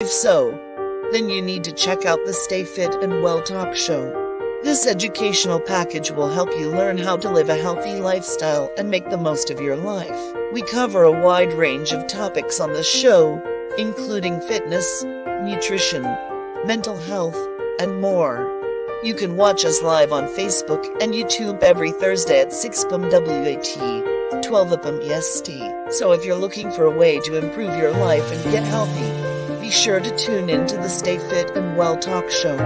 If so, then you need to check out the Stay Fit and Well Talk show. This educational package will help you learn how to live a healthy lifestyle and make the most of your life. We cover a wide range of topics on the show, including fitness, nutrition, mental health, and more. You can watch us live on Facebook and YouTube every Thursday at 6 p.m. WAT, 12 p.m. EST. So if you're looking for a way to improve your life and get healthy, be sure to tune in to the Stay Fit and Well Talk show.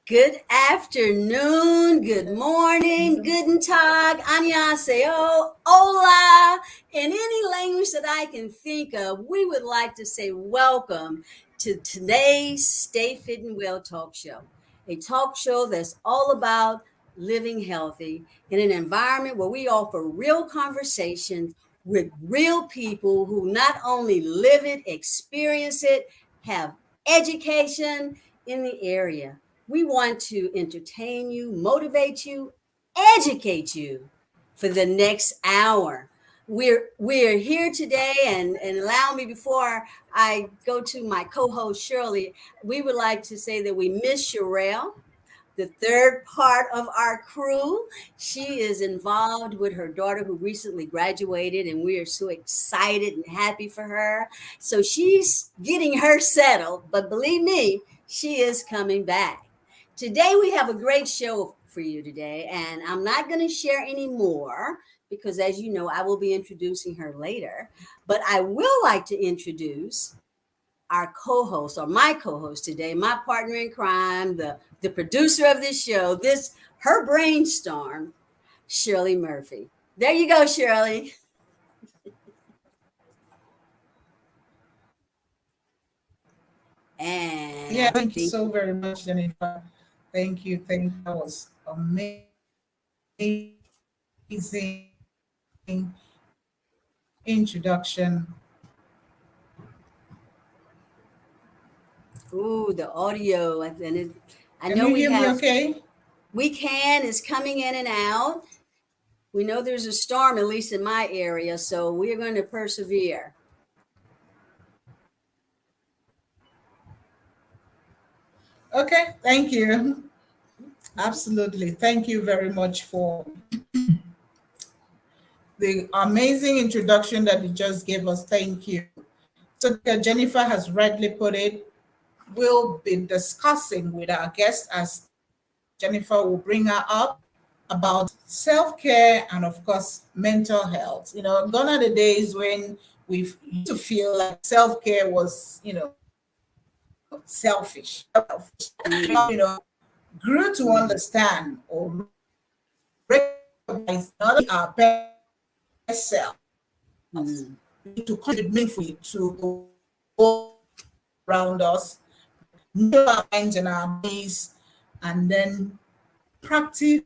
Good afternoon, good morning, guten tag, annyeonghaseyo, hola. In any language that I can think of, we would like to say welcome to today's Stay Fit and Well Talk Show, a talk show that's all about living healthy in an environment where we offer real conversations with real people who not only live it, experience it, have education in the area. We want to entertain you, motivate you, educate you for the next hour. We're here today, and allow me before I go to my co-host Shirley, we would like to say that we miss Sherelle, the third part of our crew. She is involved with her daughter who recently graduated, and we are so excited and happy for her. So she's getting her settled, but believe me, she is coming back. Today, we have a great show for you today, and I'm not going to share any more because, as you know, I will be introducing her later. But I will like to introduce our co-host, or my co-host today, my partner in crime, the producer of this show, her brainstorm, Shirley Murphy. There you go, Shirley. And Yeah, I thank you think so very much, Jennifer. Thank you. Thank you. That was amazing introduction. ooh, the audio, and I Can know you we hear me have okay? is coming in and out. We know there's a storm, at least in my area, so we're going to persevere. Okay, thank you. Absolutely. Thank you very much for the amazing introduction that you just gave us. Thank you. So, Jennifer has rightly put it. We'll be discussing with our guest, as Jennifer will bring her up, about self care and, of course, mental health. Gone are the days when we used to feel like self care was, selfish. Mhm. Grew to understand or recognize not only our best self, Mhm. we need to contribute meaningfully to the world around us, know our minds and our bodies, and then practice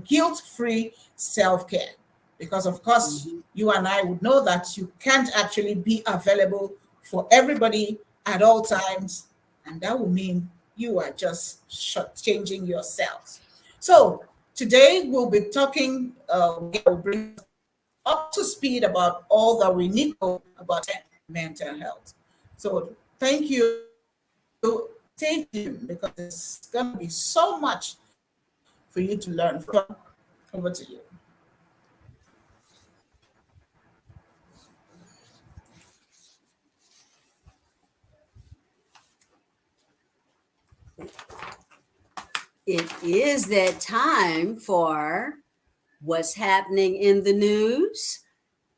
guilt-free self-care. Because of course, Mhm. you and I would know that you can't actually be available for everybody at all times, and that will mean you are just shortchanging yourselves. So today we'll be talking, we'll bring up to speed about all that we need to know about mental health. So thank you. Stay tuned because it's going to be so much for you to learn from. Over to you. It is that time for what's happening in the news.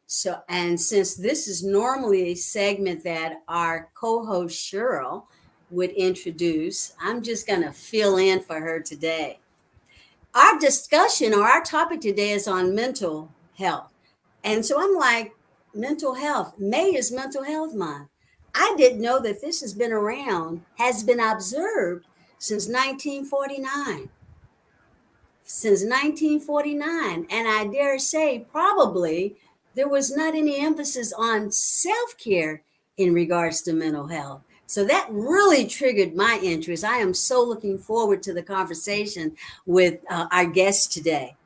So, and since this is normally a segment that our co-host Cheryl would introduce, I'm just going to fill in for her today. Our discussion or our topic today is on mental health. And so I'm like, mental health. May is mental health month. I didn't know that this has been around, has been observed since 1949. Since 1949. And I dare say, probably there was not any emphasis on self care in regards to mental health. So that really triggered my interest. I am so looking forward to the conversation with our guest today.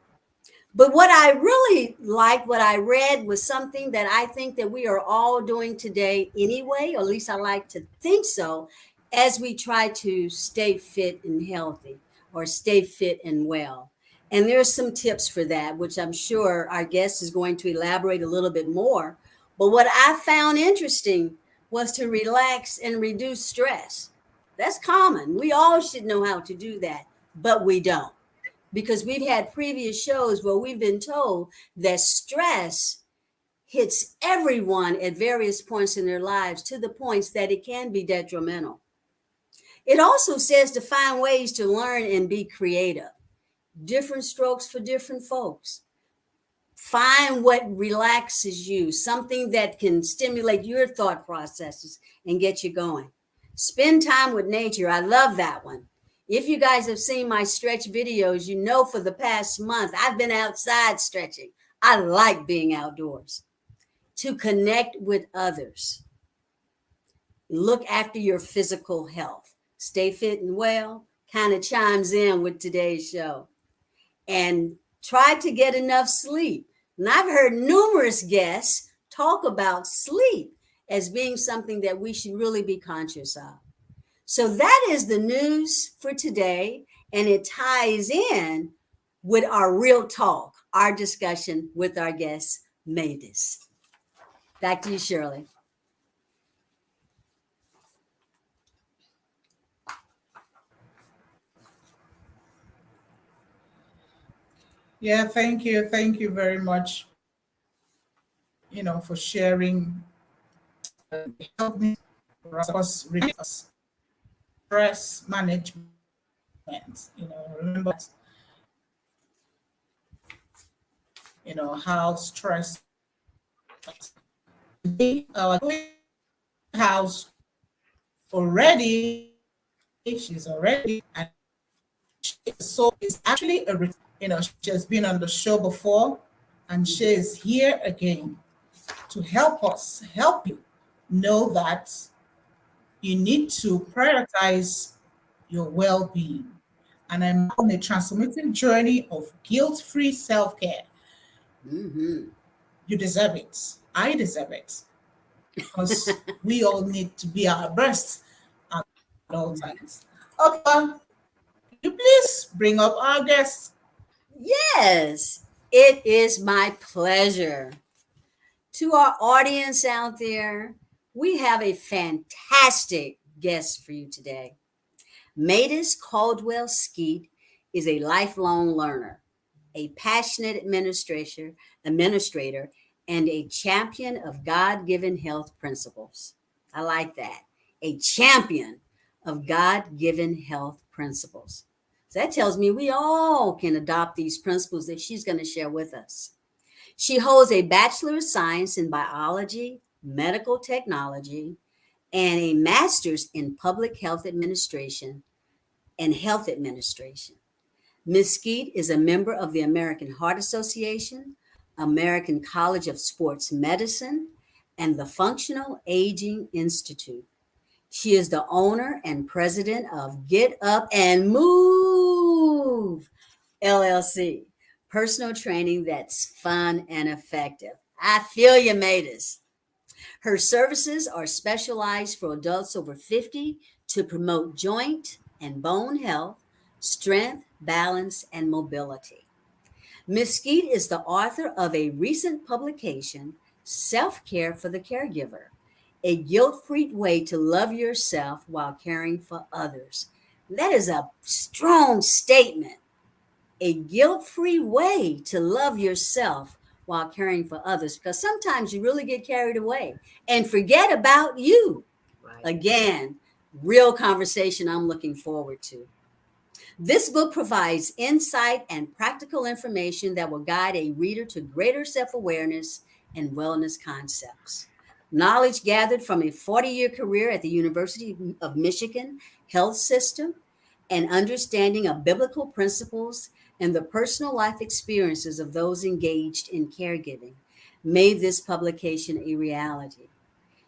But what I really liked, what I read, was something that I think that we are all doing today anyway, or at least I like to think so, as we try to stay fit and healthy or stay fit and well. And there's some tips for that, which I'm sure our guest is going to elaborate a little bit more. But what I found interesting was to relax and reduce stress. That's common. We all should know how to do that, but we don't, because we've had previous shows where we've been told that stress hits everyone at various points in their lives to the points that it can be detrimental. It also says to find ways to learn and be creative, different strokes for different folks. Find what relaxes you, something that can stimulate your thought processes and get you going. Spend time with nature. I love that one. If you guys have seen my stretch videos, you know for the past month, I've been outside stretching. I like being outdoors. To connect with others. Look after your physical health. Stay fit and well kind of chimes in with today's show. And try to get enough sleep. And I've heard numerous guests talk about sleep as being something that we should really be conscious of. So that is the news for today, and it ties in with our real talk, our discussion with our guest, Maydis. Back to you, Shirley. Yeah, thank you. Thank you very much, for sharing. Help me, for us, really, us stress management. Remember, how stress our house already, she's already, and so it's actually she has been on the show before, and she is here again to help you know that you need to prioritize your well-being. And I'm on a transformative journey of guilt-free self-care. Mm-hmm. You deserve it. I deserve it. Because we all need to be our best at all times. Okay, you please bring up our guest. Yes, it is my pleasure. To our audience out there, we have a fantastic guest for you today. Maydis Skeet is a lifelong learner, a passionate administrator, and a champion of God-given health principles. I like that. A champion of God-given health principles. So that tells me we all can adopt these principles that she's going to share with us. She holds a Bachelor of Science in Biology, Medical Technology, and a Master's in Public Health Administration and Health Administration. Ms. Skeet is a member of the American Heart Association, American College of Sports Medicine, and the Functional Aging Institute. She is the owner and president of Get Up and Move LLC, personal training that's fun and effective. I feel you, Maydis. Her services are specialized for adults over 50 to promote joint and bone health, strength, balance, and mobility. Ms. Skeet is the author of a recent publication, SelfCare for the Caregiver, a guilt-free way to love yourself while caring for others. That is a strong statement. A guilt-free way to love yourself while caring for others, because sometimes you really get carried away and forget about you. Right. Again, real conversation I'm looking forward to. This book provides insight and practical information that will guide a reader to greater self-awareness and wellness concepts. Knowledge gathered from a 40-year career at the University of Michigan Health System, and understanding of biblical principles and the personal life experiences of those engaged in caregiving. made this publication a reality.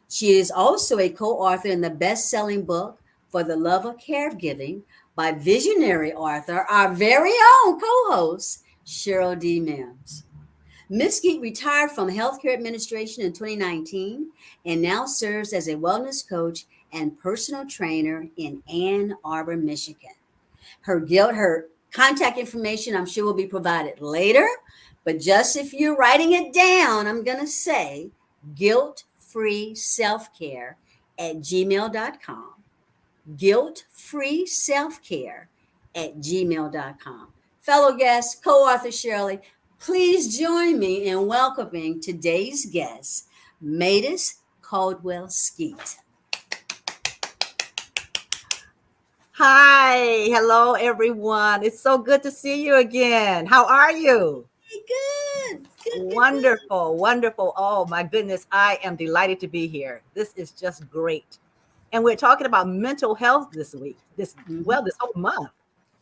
She is also a co author in the best selling book, For the Love of Caregiving, by visionary author, our very own co host, Cheryl D. Mims. Ms. Skeet retired from healthcare administration in 2019 and now serves as a wellness coach and personal trainer in Ann Arbor, Michigan. Her contact information, I'm sure, will be provided later. But just if you're writing it down, I'm going to say guilt-free self-care at gmail.com. Guilt-free self-care at gmail.com. Fellow guest, co-author Shirley, please join me in welcoming today's guest, Maydis Skeet. Hi, hello everyone. It's so good to see you again. How are you? Good. Wonderful, wonderful. Oh my goodness, I am delighted to be here. This is just great. And we're talking about mental health this week. This whole month.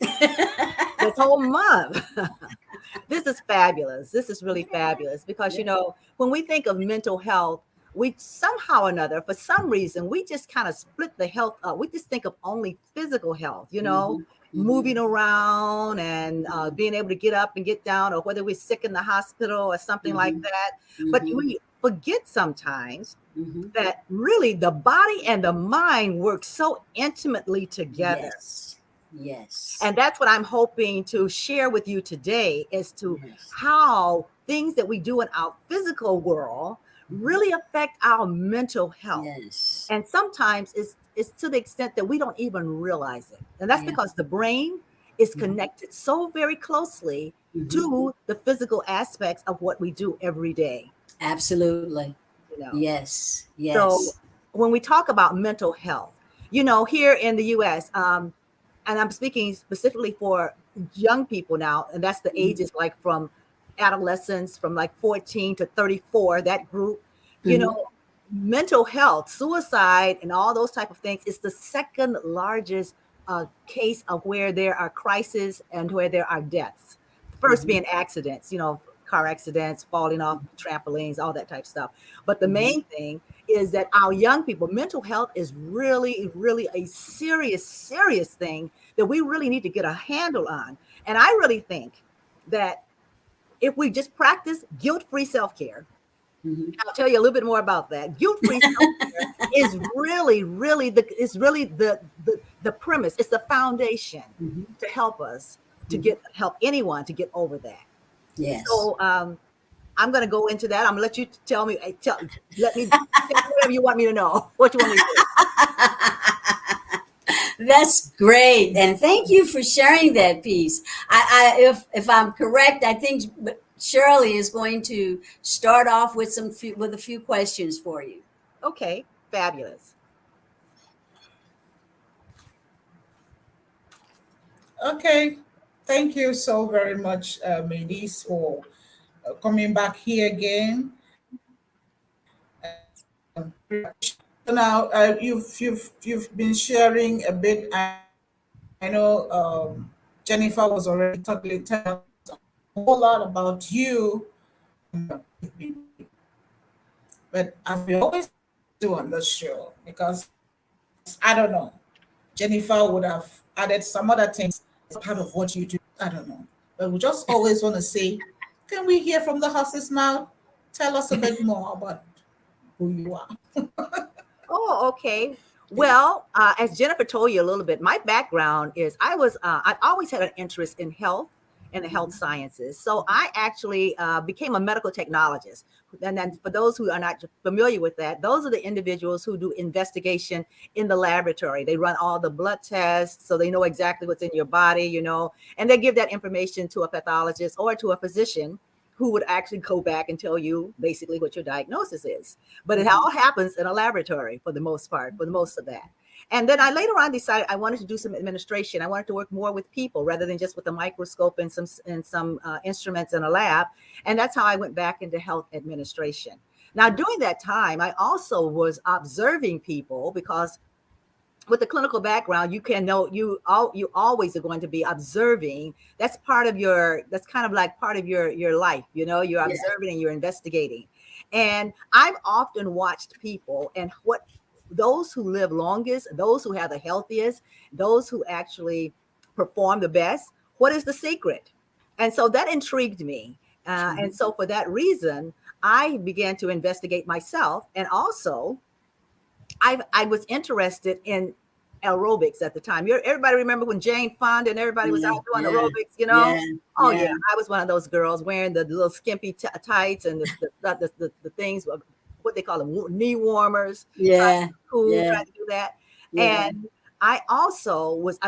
This whole month. This is fabulous. This is really fabulous because when we think of mental health, we somehow or another, for some reason, we just kind of split the health up. We just think of only physical health, moving around and being able to get up and get down, or whether we're sick in the hospital or something like that. But we forget sometimes that really the body and the mind work so intimately together. Yes. And that's what I'm hoping to share with you today, as to how things that we do in our physical world really affect our mental health. Yes. And sometimes it's to the extent that we don't even realize it. And that's because the brain is connected so very closely to the physical aspects of what we do every day. Absolutely. Yes. So when we talk about mental health, here in the US, and I'm speaking specifically for young people now, and that's the ages like from adolescents, from like 14 to 34, that group, mental health, suicide, and all those type of things is the second largest case of where there are crises and where there are deaths. First being accidents, car accidents, falling off trampolines, all that type of stuff. But the main thing is that our young people, mental health is really, really a serious, serious thing that we really need to get a handle on. And I really think that if we just practice guilt-free self-care, I'll tell you a little bit more about that. Guilt-free self-care is really the premise. It's the foundation to help us to help anyone to get over that. Yes. So I'm going to go into that. I'm going to let you tell me whatever you want me to know. What you want me to do. That's great, and thank you for sharing that piece. If I'm correct, I think Shirley is going to start off with a few questions for you. Okay, fabulous. Okay, thank you so very much, Maydis, for coming back here again. So now you've been sharing a bit. I know Jennifer was already telling us a whole lot about you, but as we always do on this show, because I don't know, Jennifer would have added some other things as part of what you do. I don't know, but we just always want to say, can we hear from the horse's mouth? Tell us a bit more about who you are. Oh, okay. Well, as Jennifer told you a little bit, my background is I've always had an interest in health and the health sciences. So I actually became a medical technologist. And then for those who are not familiar with that, those are the individuals who do investigation in the laboratory. They run all the blood tests, so they know exactly what's in your body, and they give that information to a pathologist or to a physician who would actually go back and tell you basically what your diagnosis is. But it all happens in a laboratory for the most part, for the most of that. And then I later on decided I wanted to do some administration. I wanted to work more with people rather than just with a microscope and some instruments in a lab. And that's how I went back into health administration. Now, during that time, I also was observing people, because with the clinical background, you can know you always are going to be observing. That's kind of like part of your life, you're observing and you're investigating. And I've often watched people and what those who live longest, those who have the healthiest, those who actually perform the best, what is the secret? And so that intrigued me. And so for that reason, I began to investigate myself. And also, I was interested in aerobics at the time. Everybody remember when Jane Fonda and everybody was Yeah, out doing yeah, aerobics, you know? yeah, Oh yeah, yeah, I was one of those girls wearing the little skimpy tights and the things, what they call them, knee warmers, trying to yeah, be cool, yeah, trying to do that. yeah. And I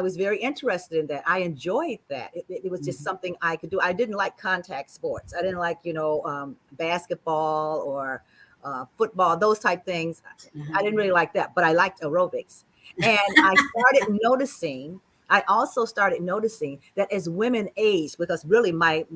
was very interested in that. I enjoyed that. It was just Mhm. something I could do. I didn't like contact sports. I didn't like, basketball or football, those type things. I didn't really like that, but I liked aerobics. And I also started noticing that as women aged, because really my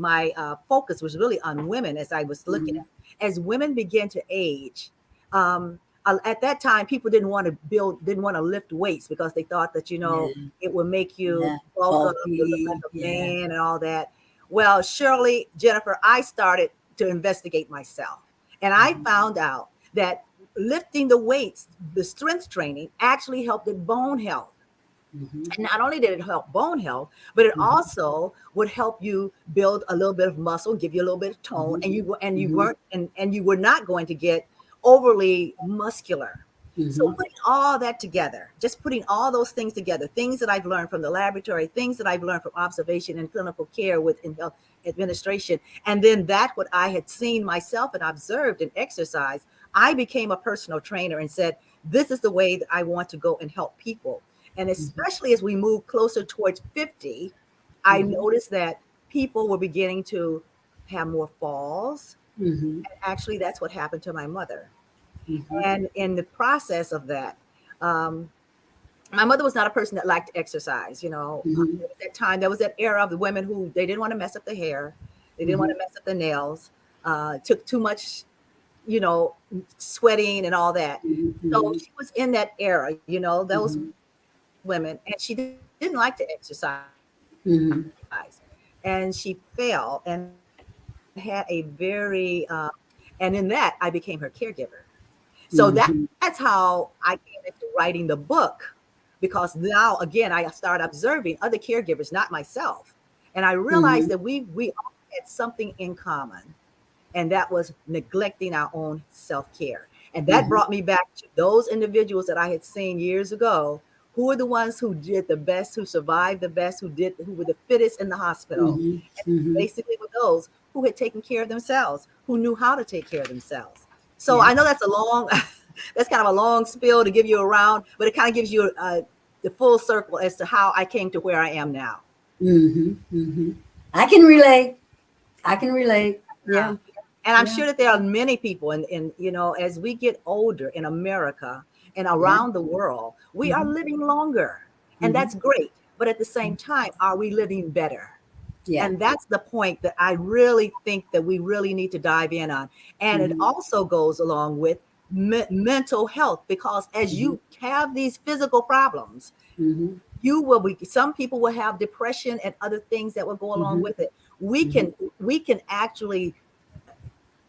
focus was really on women as I was looking Mhm. at, as women began to age, at that time people didn't want to lift weights because they thought that Yeah, it would make you yeah. bulk up, you look like Bulky. a Yeah. man and all that. Well, Shirley, Jennifer, I started to investigate myself, and I Mhm. found out that lifting the weights, the strength training, actually helped with bone health. Mhm. And not only did it help bone health, but it Mhm. also would help you build a little bit of muscle, give you a little bit of tone, Mhm. and you Mhm. weren't and you were not going to get overly muscular. So Mhm. putting all that together, just putting all those things together, things that I've learned from the laboratory, things that I've learned from observation and clinical care within health administration, and then that what I had seen myself and observed in exercise, I became a personal trainer and said, this is the way that I want to go and help people. And Mhm. especially as we move closer towards 50, I Mhm. noticed that people were beginning to have more falls. Mhm. And actually, that's what happened to my mother. Mhm. And in the process of that, um, my mother was not a person that liked to exercise. Mhm. There was that time, there was that era of the women who they didn't want to mess up their hair, they didn't want Mhm. to mess up their nails, took too much, you know, sweating and all that. Mhm. So Mhm. she was in that era, those Mhm. women, and she didn't like to exercise. Mhm. And she fell and had a very, and in that, I became her caregiver. So that's how Mhm. I came into writing the book, because now again I start observing other caregivers, not myself, and I realized that Mhm. we all had something in common, and that was neglecting our own self-care. And that Mhm. brought me back to those individuals that I had seen years ago, who were the ones who did the best, who survived the best, who were the fittest in the hospital. Mhm. And Mhm. basically were those who had taken care of themselves, who knew how to take care of themselves. So Yeah. I know that's a long that's kind of a long spill to give you around, but it kind of gives you the full circle as to how I came to where I am now. Mhm. Mhm. I can relate. I can relate. Yeah. Yeah. And I'm Yeah. sure that there are many people, as we get older in America and Yeah. around the world, we are Mhm. living longer. And Mhm. that's great. But at the same time, are we living better? Yeah. And that's the point that I really think that we really need to dive in on. And it Mhm. also goes along with mental health, because as Mhm. you have these physical problems, Mhm. some people will have depression and other things that will go along Mhm. with it. We Mhm. can we can actually,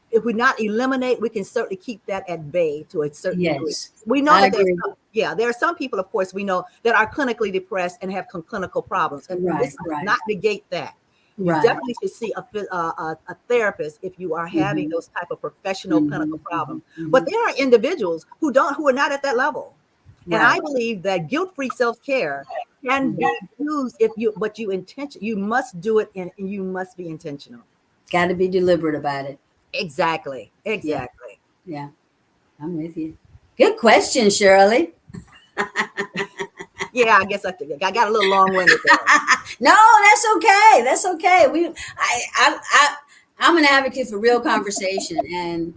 if we not eliminate, we can certainly keep that at bay to a certain degree. Yes. We know I that agree. there are some people, of course, we know that are clinically depressed and have clinical problems. And Right. this does Right. not negate that. You Right. definitely should see a therapist if you are having Mhm. those type of professional clinical Mhm. problems. Mhm. But Mhm. there are individuals who are not at that level. And I Right. believe that guilt-free self-care can Mhm. be used but you must do it and you must be intentional. Got to be deliberate about it. Exactly. Yeah. Exactly. Yeah. I'm with you. Good question, Shirley. Yeah, I guess I got a little long-winded there. No, that's okay. That's okay. I'm an advocate for real conversation, and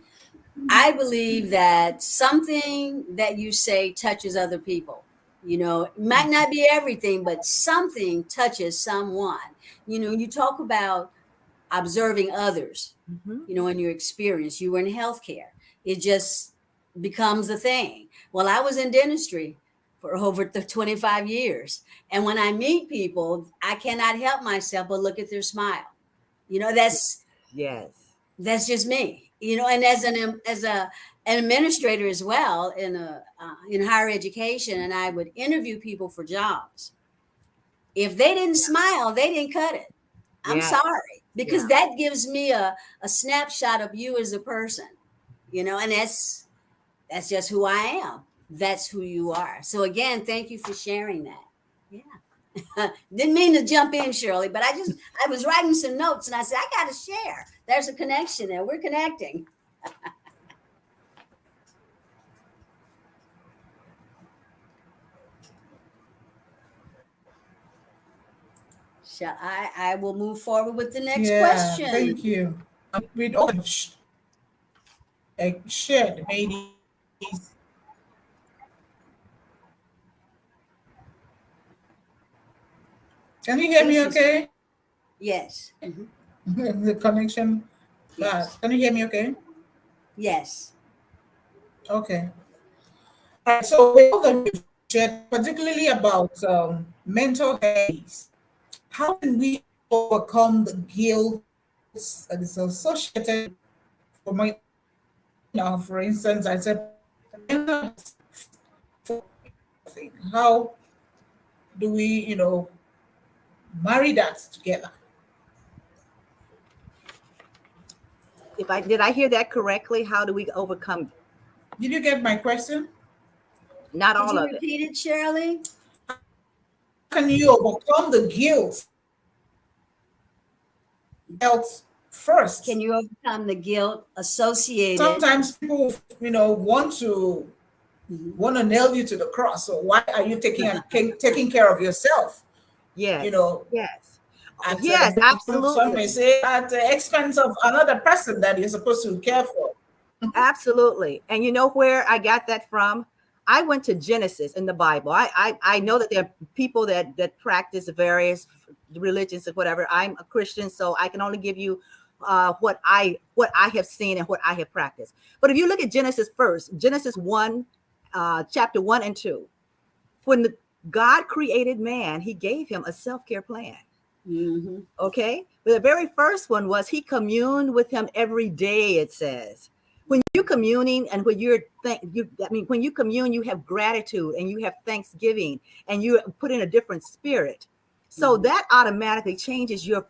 I believe that something that you say touches other people. It might not be everything, but something touches someone. You talk about observing others, Mhm. in your experience. You were in healthcare. It just becomes a thing. Well, I was in dentistry for over 25 years. And when I meet people, I cannot help myself but look at their smile. You know, that's Yes. that's just me. and an administrator as well in higher education, and I would interview people for jobs. If they didn't smile, they didn't cut it. I'm Yes. sorry, because Yeah. that gives me a snapshot of you as a person, and that's just who I am. That's who you are. So again, thank you for sharing that. Yeah. Didn't mean to jump in, Shirley, but I was writing some notes and I said, I got to share. There's a connection there. We're connecting. Shall I will move forward with the next Yeah, question. thank you. We'd all have shared maybe. Can you hear me This is, okay? yes. The connection bad. Yes. Can you hear me okay? Yes. Okay. All right, so we all that we've shared, particularly about mental health, how can we overcome the guilt that is associated for my, for instance, I said mental health. How do we, marry that together? If I did I hear that correctly? How do we overcome? Did you get my question? Not Could all you of it. repeat it, Shirley? How can you overcome the guilt health Can first? you overcome the guilt associated? Sometimes people, Mhm. want to nail you to the cross. So why are you taking care of yourself? You Yes. know, Yes. at Yes, some may absolutely. say at the expense of another person that you're supposed to care for. Absolutely. And you know where I got that from? I went to Genesis in the Bible. I know that there are people that practice various religions or whatever. I'm a Christian, so I can only give you what I have seen and what I have practiced. But if you look at Genesis first, Genesis 1, chapter 1 and 2, when God created man, he gave him a self-care plan. Mhm. Okay. But the very first one was he communed with him every day, it says. When you're communing and when you commune, you have gratitude and you have thanksgiving and you put in a different spirit. So Mhm. that automatically changes your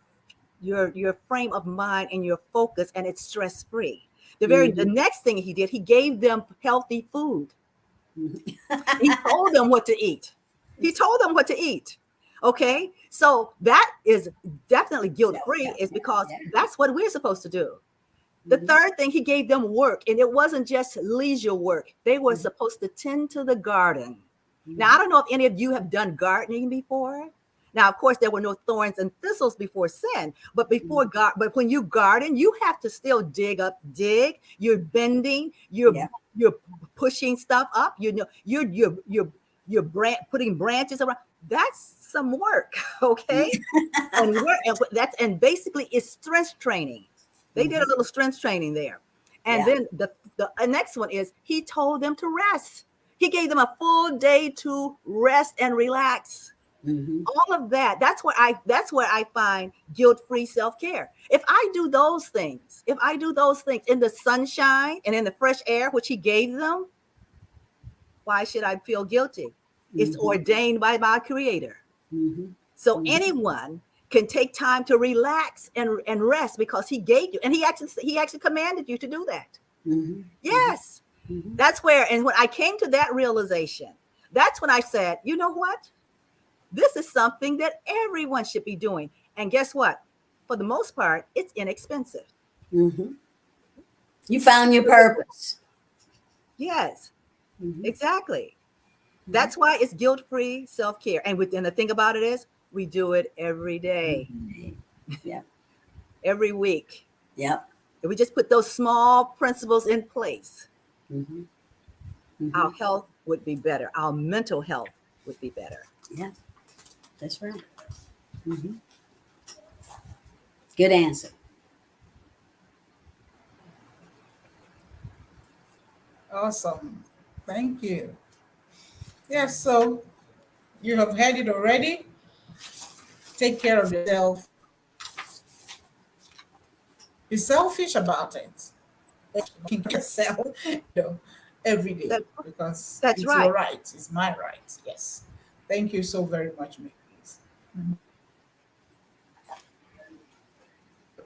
frame of mind and your focus, and it's stress-free. The Mhm. next thing he did, he gave them healthy food. Mhm. He told them what to eat. He told them what to eat. Okay. So that is definitely guilt free, Self-care. is because Yeah. that's what we're supposed to do. The Mhm. third thing, he gave them work, and it wasn't just leisure work. They were Mhm. supposed to tend to the garden. Now, I Mhm. don't know if any of you have done gardening before. Now, of course, there were no thorns and thistles before sin, but Mhm. but when you garden, you have to still dig. You're bending, Yeah. you're pushing stuff up. Putting branches around. That's some work, okay? And basically it's strength training. They did a Mhm. little strength training there. And Yeah. then the next one is he told them to rest. He gave them a full day to rest and relax. Mhm. All of that. That's where I find guilt-free self-care. If I do those things in the sunshine and in the fresh air, which he gave them, why should I feel guilty? It's Mhm. ordained by my creator. Mhm. So Mhm. anyone can take time to relax and rest because he gave you, and he actually commanded you to do that. Mhm. Mhm. Yes. Mhm. That's where, and when I came to that realization, that's when I said, you know what? This is something that everyone should be doing. And guess what? For the most part, it's inexpensive. Mhm. You found your purpose. Yes, Mhm. exactly. Mhm. That's why it's guilt-free self-care. And the thing about it is we do it every day, Mhm. Yep. every week. Yep. If we just put those small principles in place, Mhm. our Mhm. health would be better. Our mental health would be better. Yeah. That's right. Mhm. Good answer. Awesome. Thank you. Yes, so you have heard it already. Take care of yourself. Be selfish about it. keep yourself, every day, That, because that's it's your right. right. It's my right. Yes. Thank you so very much, Maydis.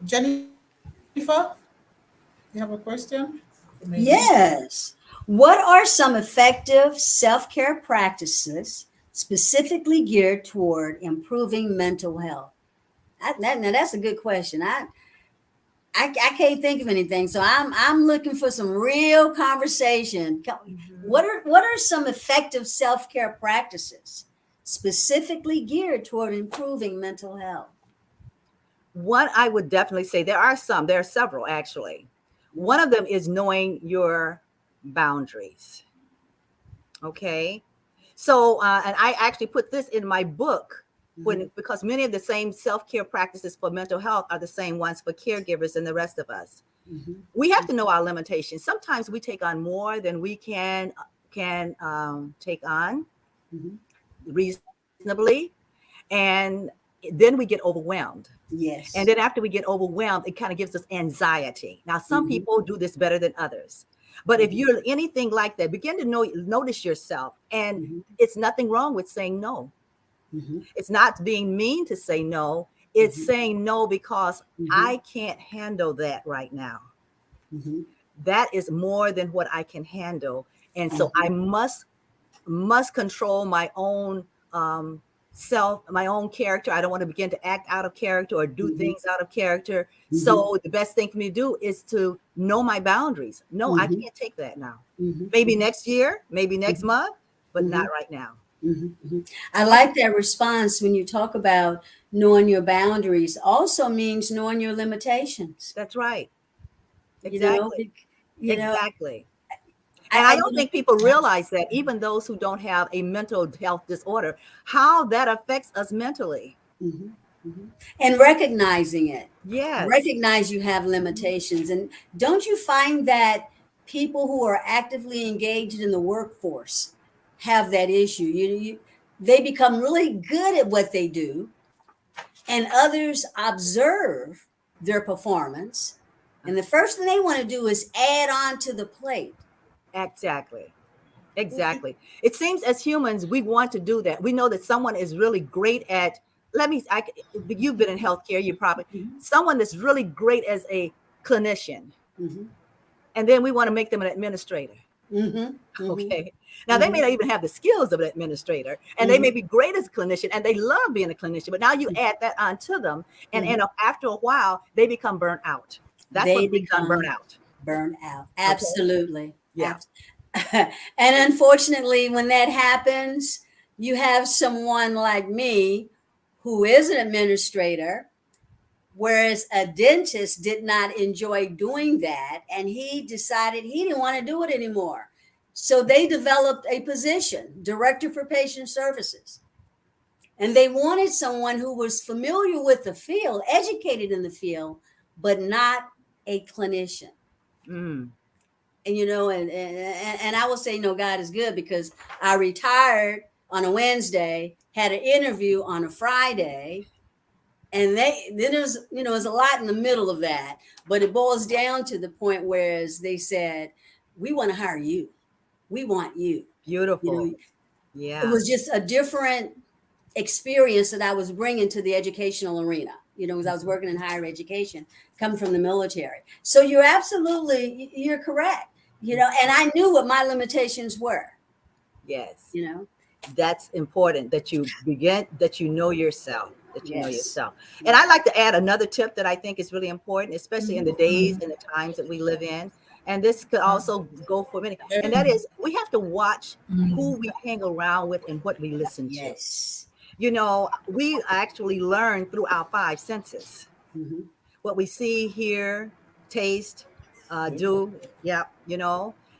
Jennifer, you have a question for Maydis? Yes. What are some effective self care practices specifically geared toward improving mental health? Now that's a good question. I can't think of anything, so I'm looking for some real conversation. Mhm. What are some effective self care practices specifically geared toward improving mental health? One, I would definitely say there are several actually. One of them is knowing your boundaries. Okay. So, and I actually put this in my book Mm-hmm, when, because many of the same self care practices for mental health are the same ones for caregivers and the rest of us. mm-hmm, We have to know our limitations. Sometimes we take on more than we can take on mm-hmm. reasonably, and then we get overwhelmed. And Yes. then after we get overwhelmed, it kind of gives us anxiety. Now, some Mm-hmm, people do this better than others. But if mm-hmm, you're anything like that, begin to notice yourself. And mm-hmm, it's nothing wrong with saying no. mm-hmm, It's not being mean to say no. It's saying no because mm-hmm, I can't handle that right now. mm-hmm, That is more than what I can handle. And so mm-hmm, I must control my own self, my own character. I don't want to begin to act out of character or do mm-hmm, things out of character. mm-hmm, So the best thing for me to do is to know my boundaries. No, I mm-hmm, can't take that now. mm-hmm, Maybe next year, maybe next mm-hmm, month, but mm-hmm. not right now. Mm-hmm. I like that response when you talk about knowing your boundaries. Also means knowing your limitations. That's right. You know, Exactly. you know, Exactly. And I don't you think people realize that, even those who don't have a mental health disorder, how that affects us mentally. know, and recognizing it, Yes. recognize you have limitations, and don't you find that people who are actively engaged in the workforce have that issue? They become really good at what they do, and others observe their performance. And the first thing they want to do is add on to the plate. Exactly. Exactly. It seems as humans, we want to do that. We know that someone is really great at, you've been in healthcare, you probably, Mhm, someone that's really great as a clinician. mhm, And then we want to make them an administrator. mhm, mhm, Okay. Now they may mhm, not even have the skills of an administrator, and they may mhm, be great as a clinician and they love being a clinician, but now you add that onto them. And mhm. after a while, they become burnt out. That's They what brings on become burnout. burnt out. Okay. Absolutely. Yeah. And unfortunately, when that happens, you have someone like me who is an administrator, whereas a dentist did not enjoy doing that. And he decided he didn't want to do it anymore. So they developed a position, director for patient services. And they wanted someone who was familiar with the field, educated in the field, but not a clinician. Mm. And and I will say, no, God is good, because I retired on a Wednesday, had an interview on a Friday, and then there's a lot in the middle of that, but it boils down to the point where they said, we want to hire you, we want you. You Beautiful. know, it Yeah. was just a different experience that I was bringing to the educational arena, because I was working in higher education, coming from the military. So you're correct, and I knew what my limitations were, Yes. you know. That's important, that you know yourself, Yes. And Yeah. I like to add another tip that I think is really important, especially in Mhm. the days Mhm. and the times that we live in. And this could also go for many. And that Mhm. is, we have to watch who Mhm. we hang around with and what we listen to. Yes. We actually learn through our five senses: Hmm. what we see, hear, taste, Yeah. do, yeah,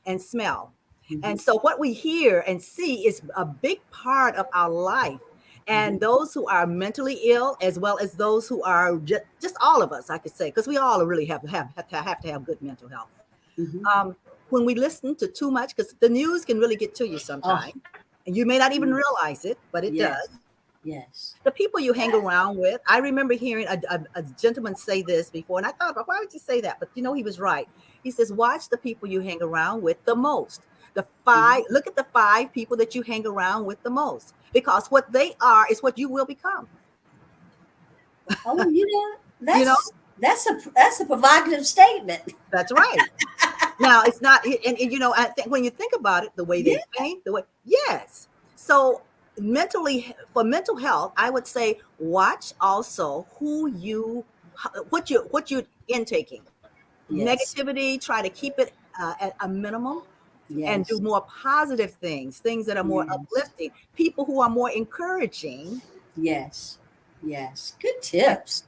and smell. Hmm. And so what we hear and see is a big part of our life. Hmm. And those who are mentally ill, as well as those who are just all of us, I could say, because we all really have to have good mental health. Hmm. Um, when we listen to too much, because the news can really get to you Oh, sometimes, and you may not even mm, realize it, but it does. yes. Yes. The people you hang around with. I remember hearing a gentleman say this before, and I thought, why would you say that? But he was right. He says, watch the people you hang around with the most. Mhm. Look at the 5 people that you hang around with the most, because what they are is what you will become. Oh, well, You know, that's a provocative statement. that's right. Now it's not, and I think when you think about it, the way Yeah. they think, the way, yes. So for mental health, I would say watch also what you're intaking. Yes. Negativity, try to keep it at a minimum, and do Yes. more positive things that are more Yes. uplifting, people who are more encouraging. Yes. Yes. Good And, tips.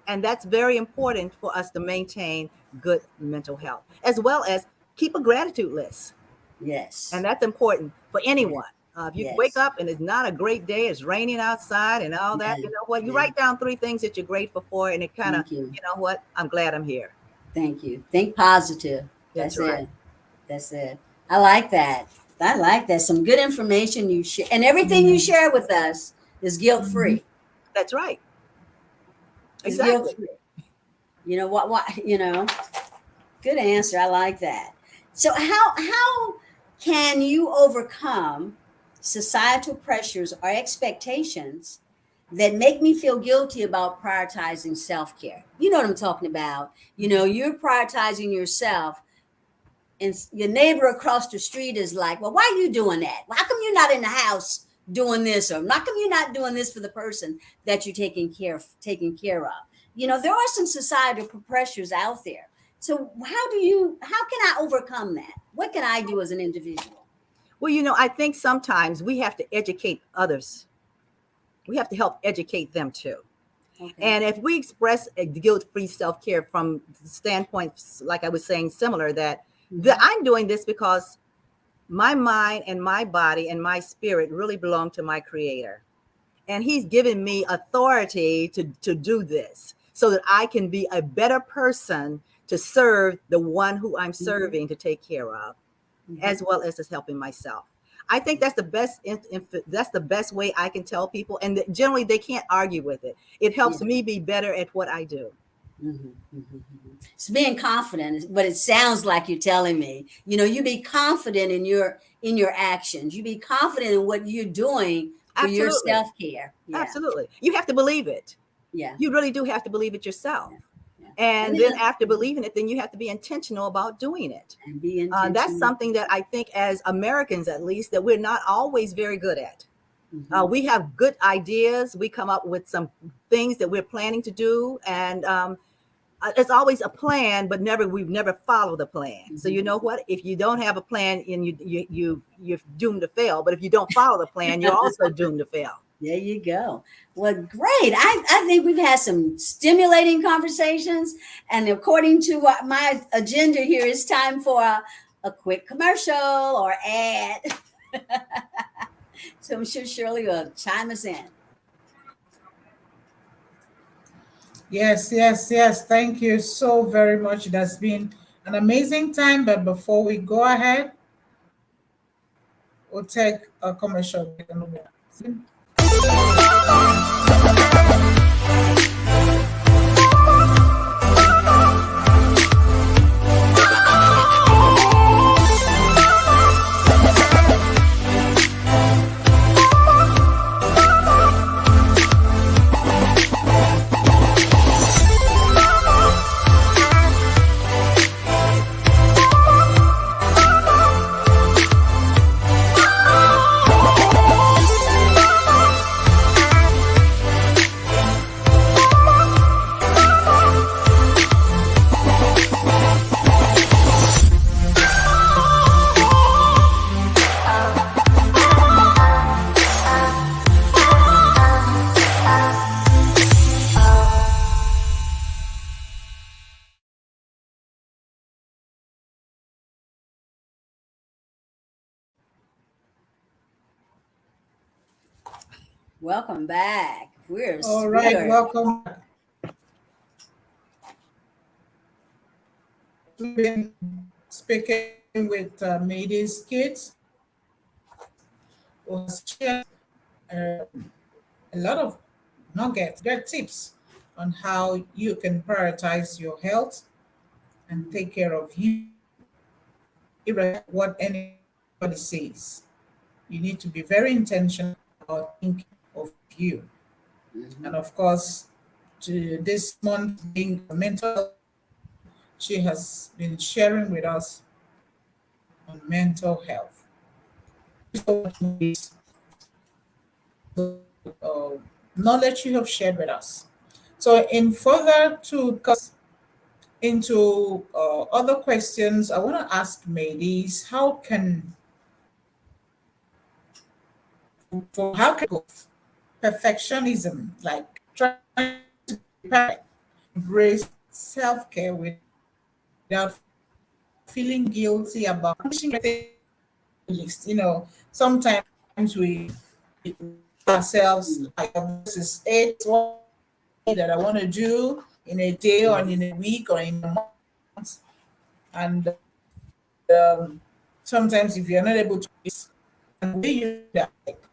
and that's very important for us to maintain good mental health, as well as keep a gratitude list. And Yes. that's important for Yeah. anyone. If you wake Yes. up and it's not a great day, it's raining outside and all that, Yeah. you know what? You Yeah. write down 3 things that you're grateful for, and it kind of, Thank you. you know what? I'm glad I'm here. Thank you. Think positive. That's That's right. it. That's it. I like that. I like that. Some good information you share, and everything you share with us is guilt Mhm. free. That's right. Is guilt Exactly. free. You know what? What? Good answer. I like that. So how can you overcome societal pressures or expectations that make me feel guilty about prioritizing self-care? You know what I'm talking about. You're prioritizing yourself, and your neighbor across the street is like, well, why are you doing that? Why come you're not in the house doing this? Or why come you're not doing this for the person that you're taking care of? There are some societal pressures out there. So how can I overcome that? What can I do as an individual? Well, I think sometimes we have to educate others. We have to help educate them too. Okay. And if we express a guilt-free self-care from the standpoint, like I was saying, similar, that Mhm. I'm doing this because my mind and my body and my spirit really belong to my creator. And he's given me authority to do this so that I can be a better person to serve the one who I'm Mhm. serving to take care of, Mhm. as well as just helping myself. I think that's the best. That's the best way I can tell people, and generally they can't argue with it. It Yeah. helps me be better at what I do. Mhm, mhm, mhm. It's being confident, but it sounds like you're telling me, you be confident in your actions. You be confident in what you're doing for your Absolutely, self-care. Yeah. absolutely. You have to believe it. Yeah. You really do have to believe it yourself. Yeah. Yeah. And And then then after believing it, then you have to be intentional about doing it. and be That's intentional. something that I think, as Americans at least, that we're not always very good at. Hmm. We have good ideas. We come up with some things that we're planning to do, and it's always a plan, but we've never followed the plan. So you Hmm. know what? If you don't have a plan, and you're doomed to fail. But if you don't follow the plan, you're also doomed to fail. There you go. Well, great. I think we've had some stimulating conversations. And according to what my agenda here, it's time for a quick commercial or ad. So I'm sure Shirley will chime us in. Yes, yes, yes. Thank you so very much. It has been an amazing time. But before we go ahead, we'll take a commercial break. Welcome back. All We right, are welcome. We've been speaking with Maydis Skeet, who has shared uh, a lot of nuggets, great tips on how you can prioritize your health and take care of you, irrespective of what anybody says. You need to be very intentional about thinking of you. And Mhm. of course, to this month being a mental health month, she has been sharing with us on mental health. Thank you so much, Maurice, for the knowledge you have shared with us. So, in further to discuss into other questions, I want to ask Maydis, how can for how can perfectionism, like trying to be perfect, embrace self-care without feeling guilty about accomplishing everything on the list? Sometimes we tell ourselves like this is it, this is what I need that I want to do in a day or in a week or in a month. And sometimes if you're not able to and the way you do that, like,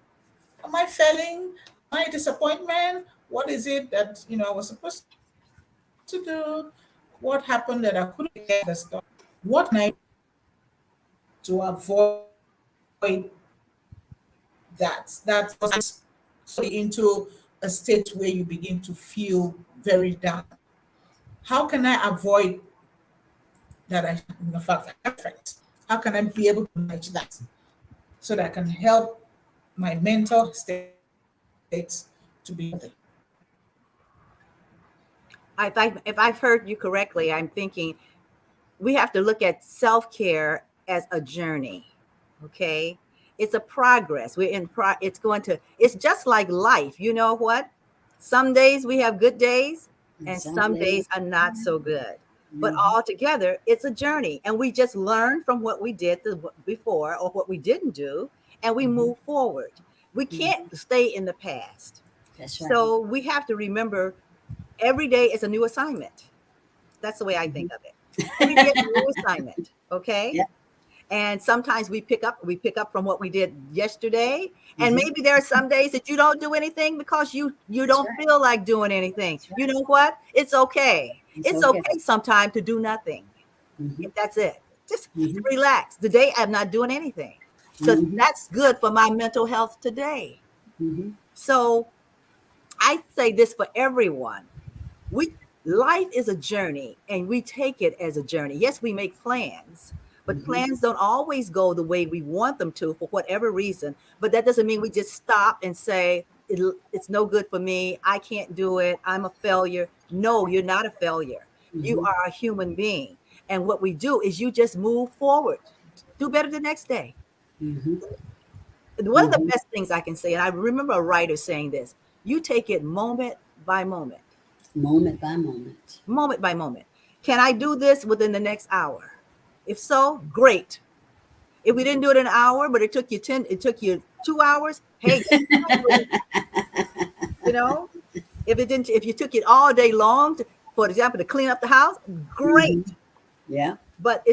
am I failing? Am I a disappointment? What is it that I was supposed to do? What happened that I couldn't get the stuff? What can I do to avoid that causes into a state where you begin to feel very down? How can I avoid that? In fact, I can't perfect. How can I be able to manage that so that I can help my mental states to be healthy? If I've heard you correctly, I'm thinking we have to look at self-care as a journey. Okay, it's a progress. It's just like life. You know what? Some days we have good days And and some some days days, are not so good. But mhm, all together, it's a journey, and we just learn from what we did before or what we didn't do, and we mhm, move forward. We can't mhm. stay in the past. That's right. So we have to remember every day is a new assignment. That's the way I think Mhm. of it. Every day is a new assignment. Okay. Yeah. And sometimes we pick up from what we did yesterday. And Mhm. maybe there are some days that you don't do anything because you That's don't right. feel like doing anything. That's You right. know what? It's okay. It's It's okay. okay sometimes to do nothing. Mhm. That's it. Just Mhm. relax. Today I'm not doing anything because Mhm. that's good for my mental health today. Mhm. So I say this for everyone. We Life is a journey and we take it as a journey. Yes, we make plans, but Mhm. plans don't always go the way we want them to for whatever reason. But that doesn't mean we just stop and say it's no good for me. I can't do it. I'm a failure. No, you're not a failure. You Mhm. are a human being. And what we do is you just move forward. Do better the next day. Mhm. One of the Mhm. best things I can say, and I remember a writer saying this, you take it moment by moment. Moment by moment. Moment by moment. Can I do this within the next hour? If so, great. If we didn't do it in an hour, but it took you 2 hours, hey, that's fine with me. You know, if you took it all day long, for example, to clean up the house, Mhm. great. Yeah. But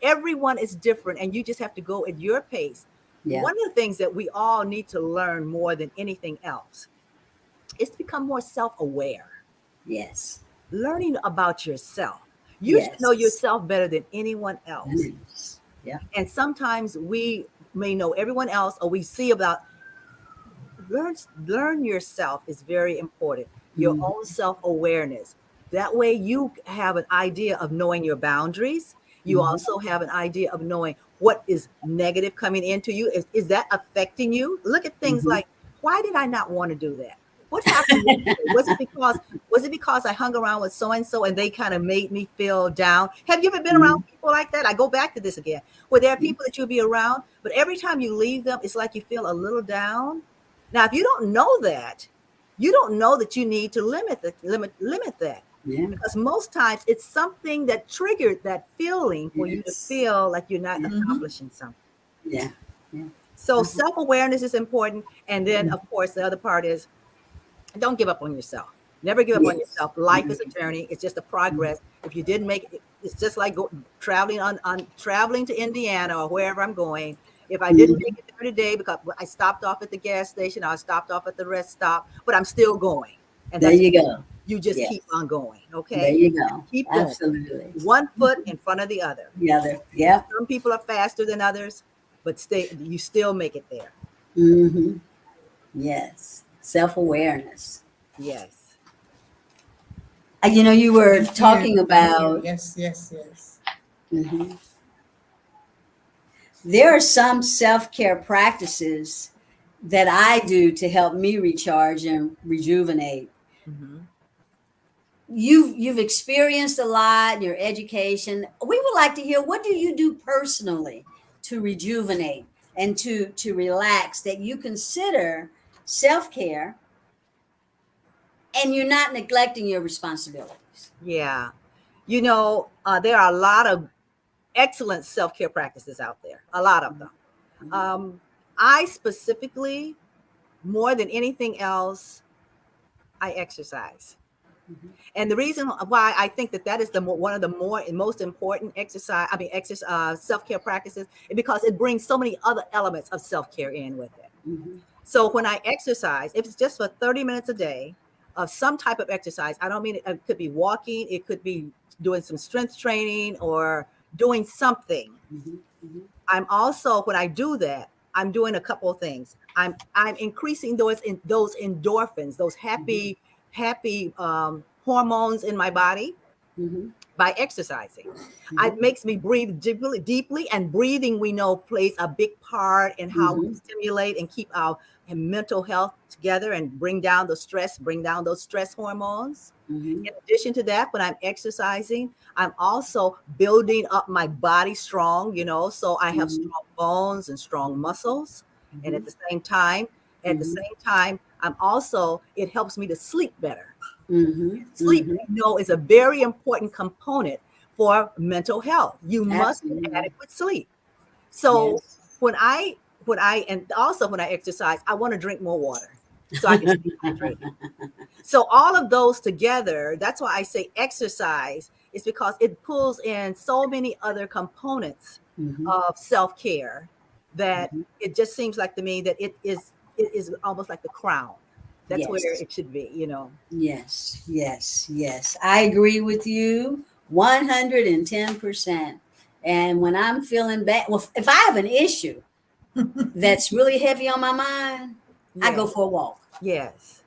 everyone is different, and you just have to go at your pace. Yeah. One of the things that we all need to learn more than anything else is to become more self-aware, Yes. learning about yourself. You should know Yes. yourself better than anyone That else. is. Yeah. And sometimes we may know everyone else or we see about learn yourself is very important. Your Mhm. own self-awareness. That way you have an idea of knowing your boundaries. You Mhm. also have an idea of knowing what is negative coming into you. Is that affecting you? Look at things Mhm. like, why did I not want to do that? What happened yesterday? Was it because I hung around with so and so and they kind of made me feel down? Have you ever been around Mhm. people like that? I go back to this again, where there are people that you'll be around, but every time you leave them, it's like you feel a little down. Now, if you don't know that, you don't know that you need to limit that. Yeah. Because most times it's something that triggered that feeling for you to Yes. feel like you're not Yeah. accomplishing something. Yeah. Yeah. So Mhm. self-awareness is important. And then of course the other part is don't give up on yourself. Never give up on Yes. yourself. Life is Mhm. a journey. It's just a progress. If you didn't make it, it's just like traveling to Indiana or wherever I'm going. If I didn't make Mhm. it there today because I stopped off at the gas station, or I stopped off at the rest stop, but I'm still going, and There that's you go. You just keep Yes. on going. There Okay. you go. Keep going. Absolutely. One foot in front of the other. The other. Yep. Some people are faster than others, but you still make it there. Mm-hmm. Yes. Self-awareness. Yes. You were Thank talking you. Thank you. about, Yes, yes, yes. mhm. There are some self-care practices that I do to help me recharge and rejuvenate. Hmm. You've experienced a lot in your education. We would like to hear, what do you do personally to rejuvenate and to relax, that you consider self-care and you're not neglecting your responsibilities? Yeah. There are a lot of excellent self-care practices out there, a lot of them. Um, I specifically, more than anything else, I exercise. Mhm. And the reason why I think that is one of the more and most important self-care practices is because it brings so many other elements of self-care in with it. Mhm. So when I exercise, if it's just for 30 minutes a day of some type of exercise, I don't mean it could be walking, it could be doing some strength training or doing something. Mhm. Mhm. I'm also, when I do that, I'm doing a couple of things. I'm increasing those endorphins, those Mhm. happy hormones in my body Mhm. by exercising. It Mhm. makes me breathe deeply, and breathing, we know, plays a big part in how we Mhm. stimulate and keep our mental health together and bring down those stress hormones. Mhm. In addition to that, when I'm exercising, I'm also building up my body strong, so I have Mhm. strong bones and strong muscles. And Mhm. at the Mhm. same time, it helps me to sleep better. Mhm. Sleep, Mhm. is a very important component for mental health. You must get Absolutely. adequate sleep. So Yes. when I exercise, I want to drink more water so I can stay hydrated. So all of those together, that's why I say exercise, is because it pulls in so many other components Mhm. of self-care that Mhm. it just seems like to me that it is almost like the crown. That's where Yes. it should be. Yes. Yes. Yes. I agree with you 110%. And when I'm feeling bad, well, if I have an issue that's really heavy on my mind, I go Yes. for a walk. Yes.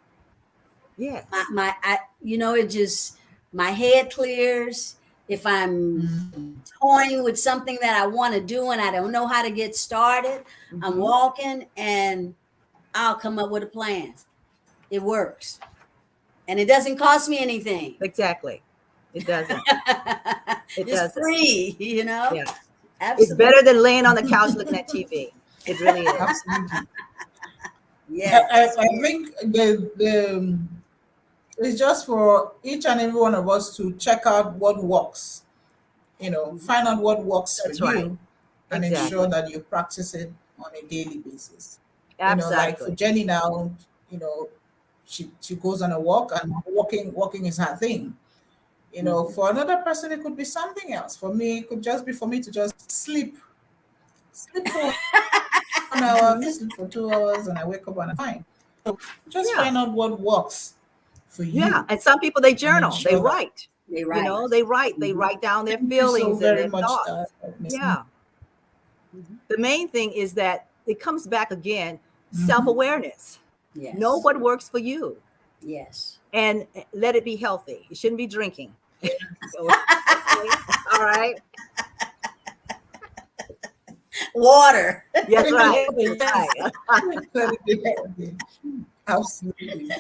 My, Yes. my I, it just, my head clears. If I'm Mm. toying with something that I want to do and I don't know how to get started, I'm Hmm. walking and I'll come up with a plan. It works. And it doesn't cost me anything. Exactly. It doesn't. It It's doesn't. free. Yeah. It's Absolutely. better than laying on the couch looking at TV. It really is. Absolutely. Yes. I think it's just for each and every one of us to check out what works. Mhm. Find out what works for That's right. you and ensure Exactly. that you practice it on a daily basis. Like for Absolutely. Jenny now, you know, she goes on a walk, and walking is her thing. Mhm. For another person it could be something else. For me, it could just be for me to just sleep for 1 hour, sleep for 2 hours, and I wake up and I'm fine. So just Yeah. find out what works for Yeah. you And some people, they and journal, they ensure that. write, They right. they Mhm. write down their Thank you so feelings and very their much, thoughts. Miss. Yeah. Mhm. The main thing is that it comes back again, Mm-hmm. self-awareness. Know Yes. what works for you Yes. and let it be healthy. You shouldn't be drinking. So, okay. All right. Water. Let Yes, it be right. healthy. That's Yes. right. Let it be healthy. Absolutely.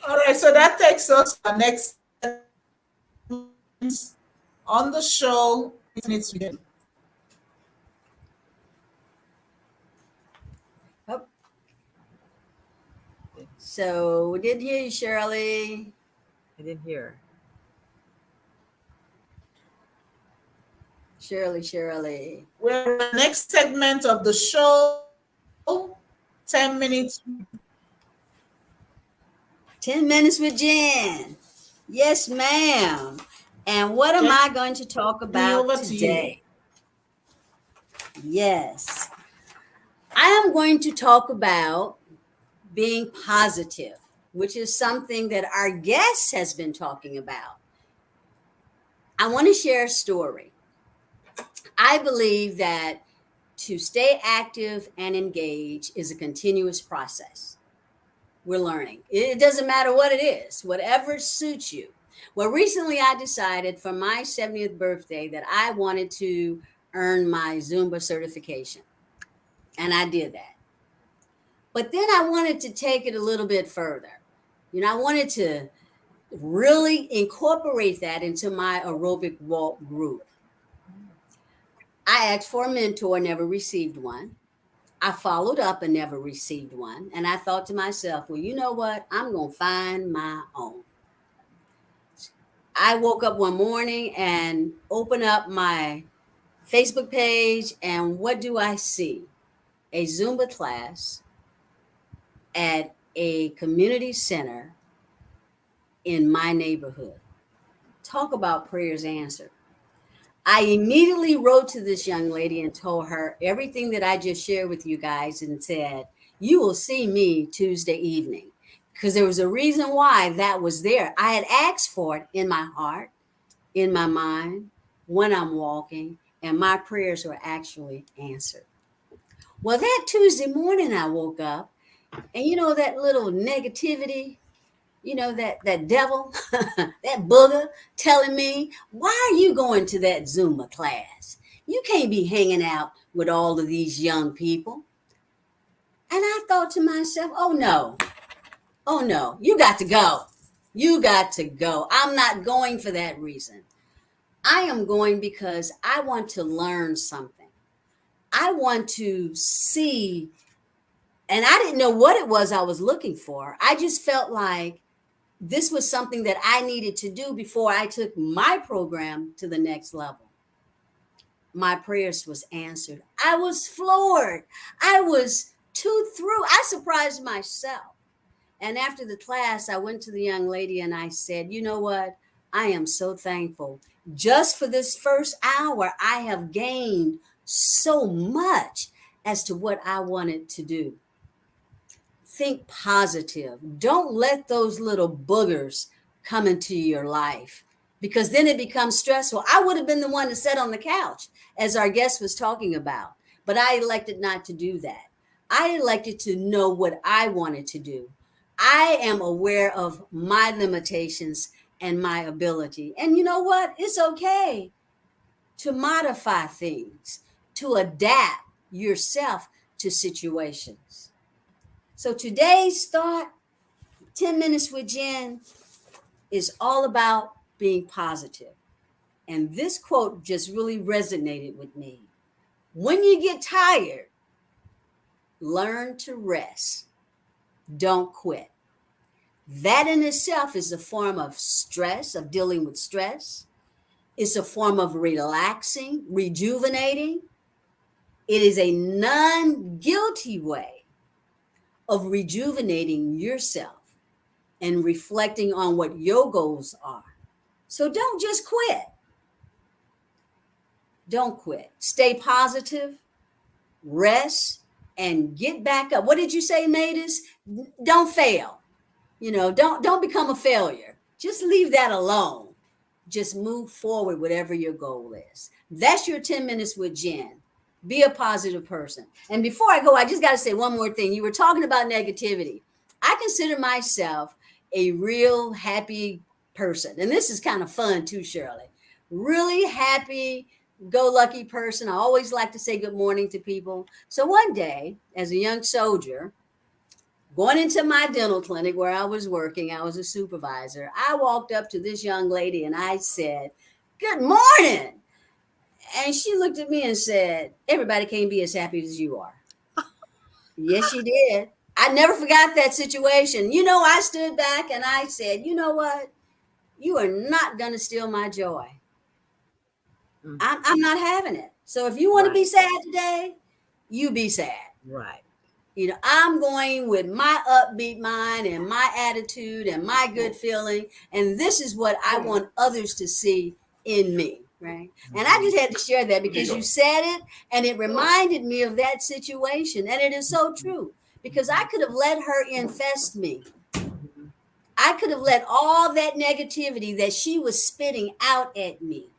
All right. So that takes us to our next on the show. It's Oh, so we did hear you, Shirley. I didn't hear. Shirley. We're the next segment of the show. 10 minutes. 10 minutes with Jen. Yes, ma'am. And what am I going to talk Jenny, about over to you. today? Yes. I am going to talk about being positive. which is something that our guest has been talking about. I want to share a story. I believe that to stay active and engaged is a continuous process. We're learning. It doesn't matter what it is, whatever suits you. Well, recently I decided for my 70th birthday that I wanted to earn my Zumba certification. And I did that. But then I wanted to take it a little bit further. I wanted to really incorporate that into my aerobic walk group. I asked for a mentor, never received one. I followed up and never received one. And I thought to myself, well, you know what? I'm going to find my own. I woke up one morning and opened up my Facebook page. And what do I see? A Zumba class at a community center in my neighborhood. Talk about prayers answered. I immediately wrote to this young lady and told her everything that I just shared with you guys and said, you will see me Tuesday evening, because there was a reason why that was there. I had asked for it in my heart, in my mind, when I'm walking, and my prayers were actually answered. Well, that Tuesday morning I woke up and that little negativity, that devil, that booger telling me, why are you going to that Zumba class? You can't be hanging out with all of these young people. And I thought to myself, oh no, you got to go. You got to go. I'm not going for that reason. I am going because I want to learn something. I want to see, and I didn't know what it was I was looking for. I just felt like this was something that I needed to do before I took my program to the next level. My prayers was answered. I was floored. I was too through. I surprised myself. And after the class, I went to the young lady and I said, you know what? I am so thankful. Just for this first hour, I have gained so much as to what I wanted to do. Think positive. Don't let those little boogers come into your life, because then it becomes stressful. I would have been the one to sit on the couch, as our guest was talking about, but I elected not to do that. I elected to know what I wanted to do. I am aware of my limitations and my ability. And you know what? It's okay to modify things, to adapt yourself to situations. So today's thought, 10 Minutes with Jen, is all about being positive. And this quote just really resonated with me. When you get tired, learn to rest. Don't quit. That in itself is a form of stress, of dealing with stress. It's a form of relaxing, rejuvenating. It is a non-guilty way of rejuvenating yourself and reflecting on what your goals are. So don't just quit. Don't quit. Stay positive, rest, and get back up. What did you say, Maydis? Don't fail. Don't become a failure. Just leave that alone. Just move forward, whatever your goal is. That's your 10 Minutes with Jen. Be a positive person. And before I go, I just got to say one more thing. You were talking about negativity. I consider myself a real happy person. And this is kind of fun too, Shirley. Really happy, go lucky person. I always like to say good morning to people. So one day, as a young soldier, going into my dental clinic where I was working, I was a supervisor. I walked up to this young lady and I said, good morning. And she looked at me and said, everybody can't be as happy as you are. Yes, she did. I never forgot that situation. I stood back and I said, you know what? You are not going to steal my joy. I'm not having it. So if you want to be sad today, you be sad. Right. I'm going with my upbeat mind and my attitude and my good feeling. And this is what I want others to see in me. Right. And I just had to share that because you said it and it reminded me of that situation. And it is so true, because I could have let her infest me I could have let all that negativity that she was spitting out at me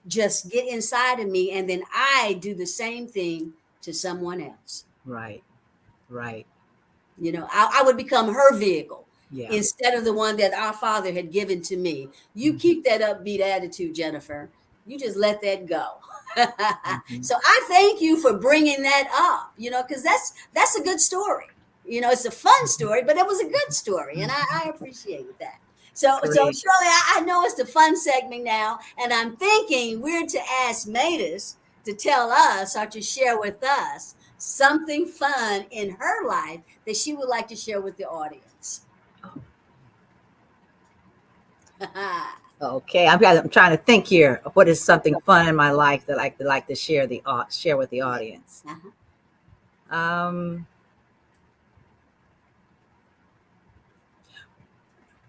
just get inside of me, and then I do the same thing to someone else. Right. Right. You know, I would become her vehicle Yeah. instead of the one that our Father had given to me. You keep that upbeat attitude, Jennifer. You just let that go. So I thank you for bringing that up, you know, because that's a good story. You know, it's a fun story, but it was a good story, and I appreciate that. So Great. Shirley, I know it's the fun segment now, and I'm thinking we're to ask Maydis to tell us or to share with us something fun in her life that she would like to share with the audience. Okay, I'm trying to think here of what is something fun in my life that I like to share with the audience.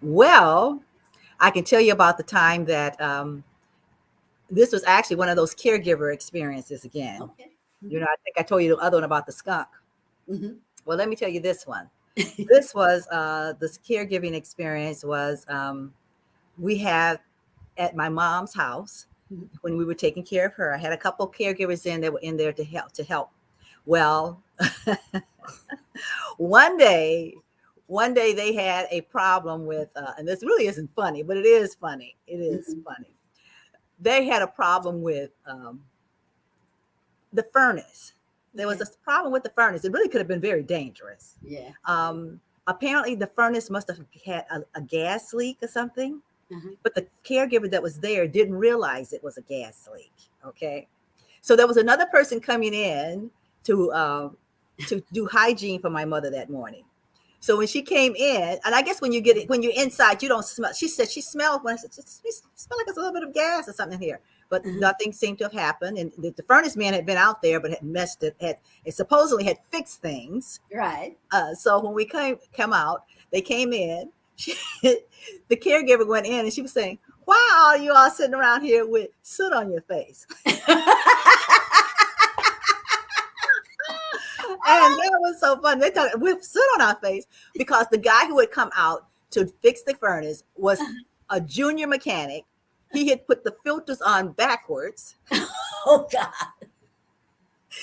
Well, I can tell you about the time that this was actually one of those caregiver experiences again. Okay. You know, I think I told you the other one about the skunk. Mm-hmm. Well, let me tell you this one. This was this caregiving experience was we had at my mom's house when we were taking care of her. I had a couple of caregivers in that were in there to help. Well, one day they had a problem with, and this really isn't funny, but it is funny. It is funny. They had a problem with the furnace. There was a problem with the furnace. It really could have been very dangerous. Yeah. Apparently, the furnace must have had a gas leak or something, but the caregiver that was there didn't realize it was a gas leak. Okay, so there was another person coming in to do hygiene for my mother that morning. So when she came in, and I guess when you're inside, you don't smell. She said she smelled when I said, "It smell like there's a little bit of gas or something here," but nothing seemed to have happened. And the furnace man had been out there, but had messed it. It supposedly had fixed things. Right. So when we come out, they came in. The caregiver went in, and she was saying, "Why are you all sitting around here with soot on your face?" And that was so fun. They talked with soot on our face because the guy who had come out to fix the furnace was a junior mechanic. He had put the filters on backwards. Oh God.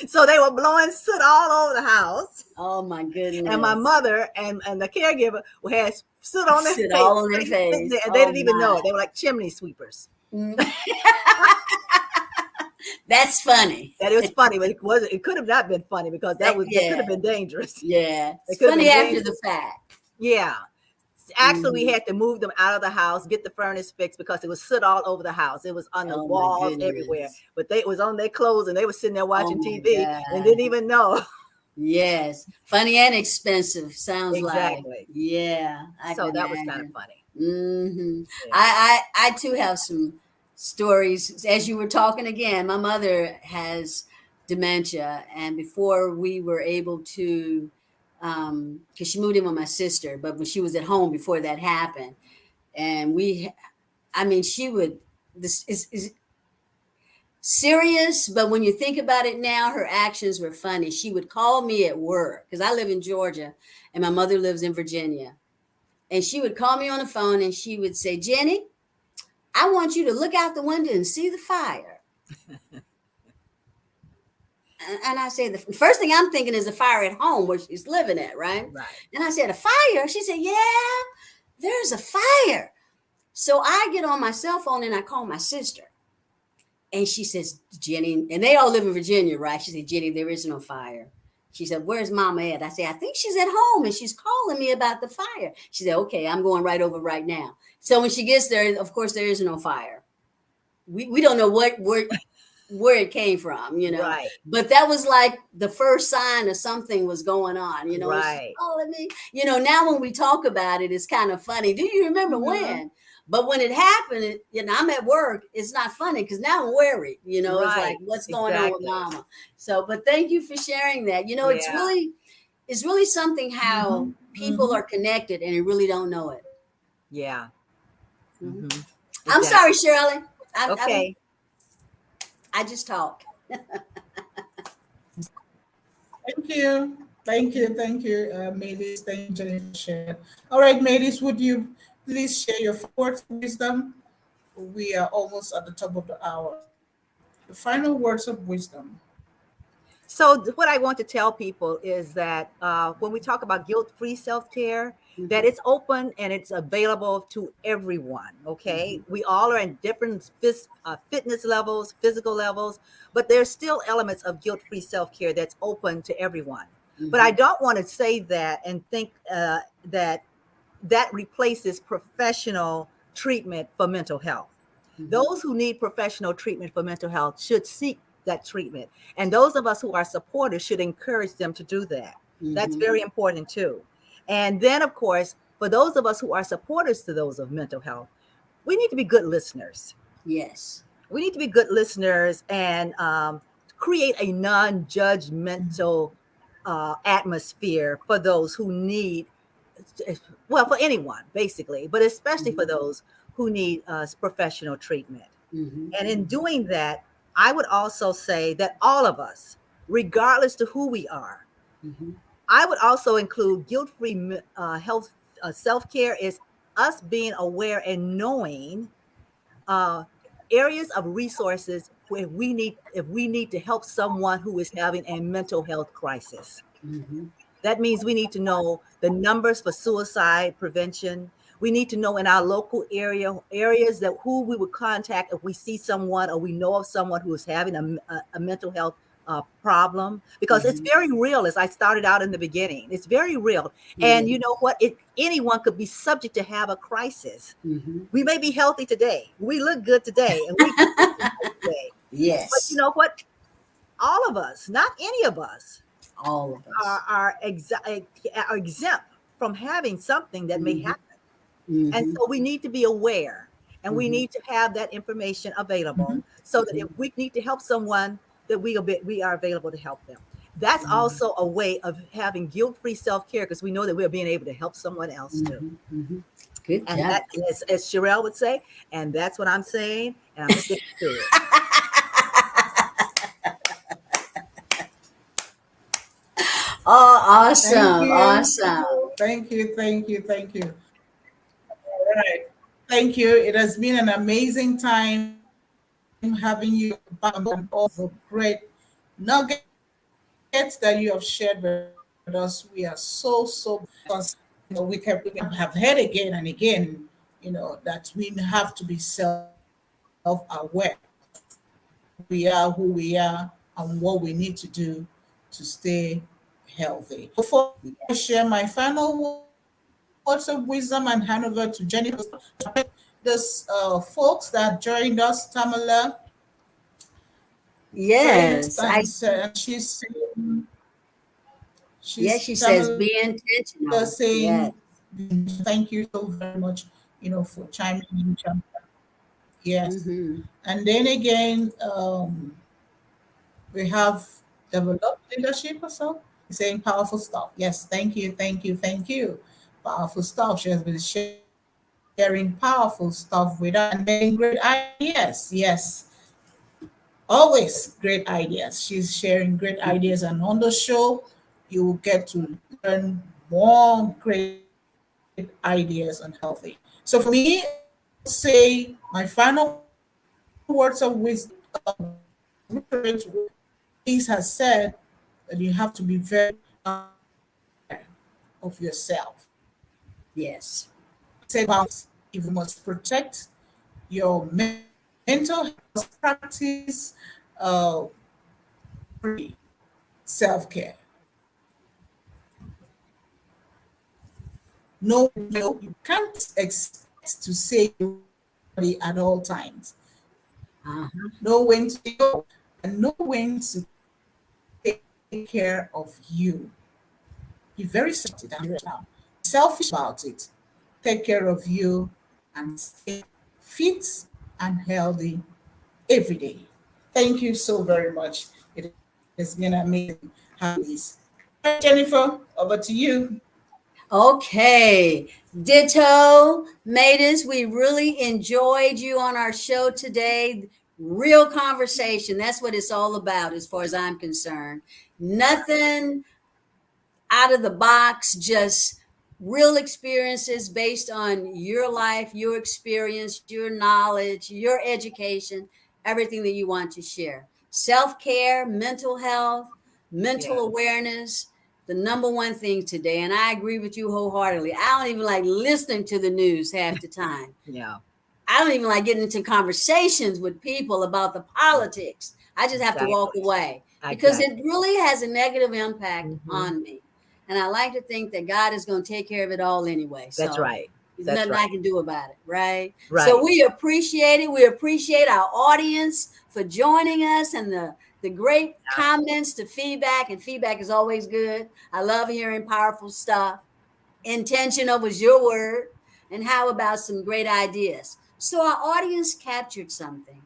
So they were blowing soot all over the house. Oh my goodness. And my mother and the caregiver had soot on their face. All on their face. They didn't even know it. They were like chimney sweepers. That's funny. That it was funny, but it could have not been funny because that could have been dangerous. Yeah. It's funny after the fact. Yeah. Actually, we had to move them out of the house, get the furnace fixed because it was soot all over the house. It was on the walls everywhere. But it was on their clothes and they were sitting there watching TV and didn't even know. Yes. Funny and expensive, sounds like. Yeah. So that was kind of funny. Mm-hmm. Yeah. I too have some stories. As you were talking again, my mother has dementia. And before we were able to because she moved in with my sister, but when she was at home before that happened, and she would, this is serious, but when you think about it now, her actions were funny. She would call me at work because I live in Georgia and my mother lives in Virginia, and she would call me on the phone and she would say, "Jenny, I want you to look out the window and see the fire." And I said, the first thing I'm thinking is a fire at home where she's living at, right? And I said, "A fire?" She said, "Yeah, there's a fire." So I get on my cell phone and I call my sister. And she says, "Jenny," and they all live in Virginia, right? She said, "Jenny, there is no fire." She said, "Where's Mama at?" I said, "I think she's at home and she's calling me about the fire." She said, "Okay, I'm going right over right now." So when she gets there, of course, there is no fire. We don't know where it came from, you know, right. But that was like the first sign of something was going on, you know, right. Calling me, you know, now when we talk about it, it's kind of funny. Do you remember when? But when it happened, I'm at work, it's not funny because now I'm worried, you know, It's like, what's going on with Mama? So, but thank you for sharing that. You know, it's really something how people are connected and they really don't know it. Yeah. Exactly. I'm sorry, Shirley. Okay. I just talk. Thank you. Thank you, Maydis. Thank you, Jennifer, for sharing. All right, Maydis, would you please share your words of wisdom? We are almost at the top of the hour. The final words of wisdom. So what I want to tell people is that when we talk about guilt-free self-care, that Mhm, it's open and it's available to everyone. Okay, mhm, we all are in different fitness levels, physical levels, but there's still elements of guilt-free self-care that's open to everyone. But I mhm, don't want to say that and think that that replaces professional treatment for mental health. mhm, Those who need professional treatment for mental health should seek that treatment. And those of us who are supporters should encourage them to do that. That's mhm. very important too. And then, of course, for those of us who are supporters to those of mental health, we need to be good listeners. Yes. We need to be good listeners and create a non judgmental atmosphere for those who need, well, for anyone, basically, but especially for Mhm, those who need professional treatment. mhm, And in doing that, I would also say that all of us, regardless to who we are, mhm. I would also include guilt-free health self-care is us being aware and knowing uh, areas of resources where we need to help someone who is having a mental health crisis. Mhm. That means we need to know the numbers for suicide prevention. We need to know in our local areas that who we would contact if we see someone or we know of someone who is having a mental health problem, because it's Mhm. very real. As I started out in the beginning, it's very real. And Yeah. you know what? Anyone could be subject to have a crisis. Mhm. We may be healthy today, we look good today, and we can function today. But you Yes. know what? All of us, not any of us, All of are us. are exempt from having something that may Mhm, happen. And mhm, so we need to be aware and we mhm, need to have that information available Mhm. so that if mhm, we need to help someone, that we are available to help them. That's mhm, also a way of having guilt-free self-care, because we know that we're being able to help someone else too. mhm, mhm. Good And that, job. as Sherelle would say, and that's what I'm saying, and I'm sticking to it. Oh, Thank awesome. you. Awesome. Thank you. Thank you. Thank you. All right. Thank you. It has been an amazing time having you back and all the great nuggets that you have shared with us. We are so because we have heard again and again, that we have to be self-aware of who we are, and what we need to do to stay healthy. So before I Yes. share my final words of wisdom and hand over to Jennifer, this folks that joined us, Tamala praised Yes. and said, and she's saying, Yes, she's she says Tamala be saying, intentional. Yes. thank you so very much, for chiming in. Yes. Mm-hmm. And then again, we have developed leadership or so, saying powerful stuff. Yes, thank you, thank you, thank you. Powerful stuff. She has been sharing powerful stuff with us and getting great ideas. Yes, always great ideas. She's sharing great ideas, and on the show, you will get to learn more great ideas on healthy. So for me, I would say my final words of wisdom reiterate what Maydis has said, that you have to be very aware of yourself. Yes. Set boundaries. If you must protect your mental health, you must practice self-care. You can't expect to say everybody at all times. Uh-huh. Know when to say no, and know when to take care of you. Be very selfish about it. I'm serious now. Be selfish about it. Take care of you and stay fit and healthy every day. Thank you so very much. It has been amazing having you, ladies. All right, Jennifer, over to you. Okay. Ditto. Maydis, we really enjoyed you on our show today. Real conversation. That's what it's all about, as far as I'm concerned. Nothing out of the box, just real experiences based on your life, your experience, your knowledge, your education, everything that you want to share. Self care, mental health, mental Yeah. awareness, the number one thing today. And I agree with you wholeheartedly. I don't even like listening to the news half the time. Yeah. I don't even like getting into conversations with people about the politics. I just have to walk Exactly. away because it Exactly. really has a negative impact Hmm. on me. And I like to think that God is going to take care of it all anyway. That's So right. there's That's nothing I right. can do about it. Right. So Right. we appreciate it. We appreciate our audience for joining us and the great Yeah. comments, the feedback, and feedback is always good. I love hearing powerful stuff. Intentional was your word. And how about some great ideas? So our audience captured something.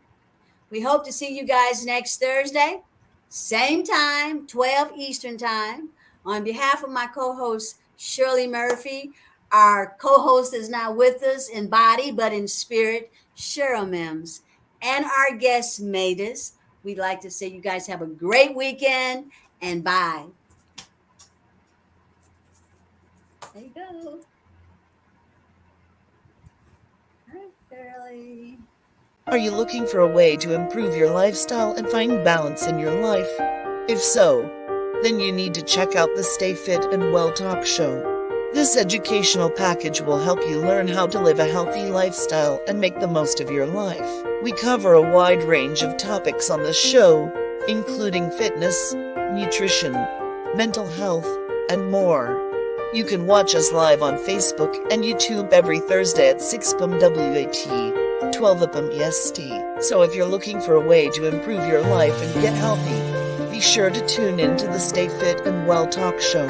We hope to see you guys next Thursday, same time, 12 Eastern time. On behalf of my co-host Shirley Murphy, our co-host is not with us in body but in spirit, Cheryl Mims, and our guest Maydis. We'd like to say you guys have a great weekend and bye. There you go. Hi, Shirley. Are you looking for a way to improve your lifestyle and find balance in your life? If so, then you need to check out the Stay Fit and Well Talk show. This educational package will help you learn how to live a healthy lifestyle and make the most of your life. We cover a wide range of topics on the show, including fitness, nutrition, mental health, and more. You can watch us live on Facebook and YouTube every Thursday at 6 p.m. WAT, 12 p.m. EST. So if you're looking for a way to improve your life and get healthy, be sure to tune in to the Stay Fit and Well Talk show.